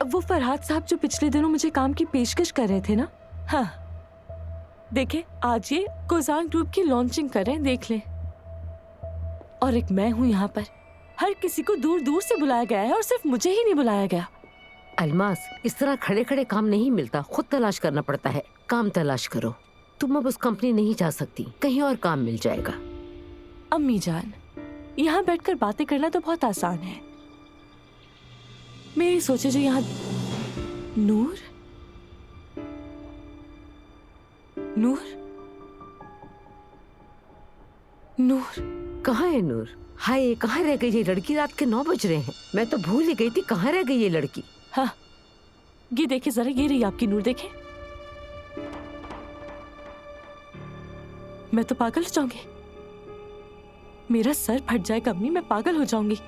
वो फरहाद साहब जो पिछले दिनों मुझे काम की पेशकश कर रहे थे ना। हाँ, देखे आज ये कोजान ग्रुप की लॉन्चिंग कर रहे हैं, देख ले। और एक मैं हूँ यहाँ पर, हर किसी को दूर दूर से बुलाया गया है और सिर्फ मुझे ही नहीं बुलाया गया। अलमास, इस तरह खड़े खड़े काम नहीं मिलता, खुद तलाश करना पड़ता है। काम तलाश करो। तुम अब उस कंपनी नहीं जा सकती, कहीं और काम मिल जाएगा। अम्मी जान, यहाँ बैठकर बातें करना तो बहुत आसान है। मेरी सोचे जो यहाँ नूर नूर नूर कहाँ है नूर? हाय, कहाँ रह गई ये लड़की? रात के 9 बज रहे हैं। मैं तो भूल ही गई थी, कहाँ रह गई ये लड़की? हाँ, ये देखे जरा, ये रही आपकी नूर, देखे। मैं तो पागल हो जाऊंगी, मेरा सर फट जाएगा अम्मी, मैं पागल हो जाऊंगी।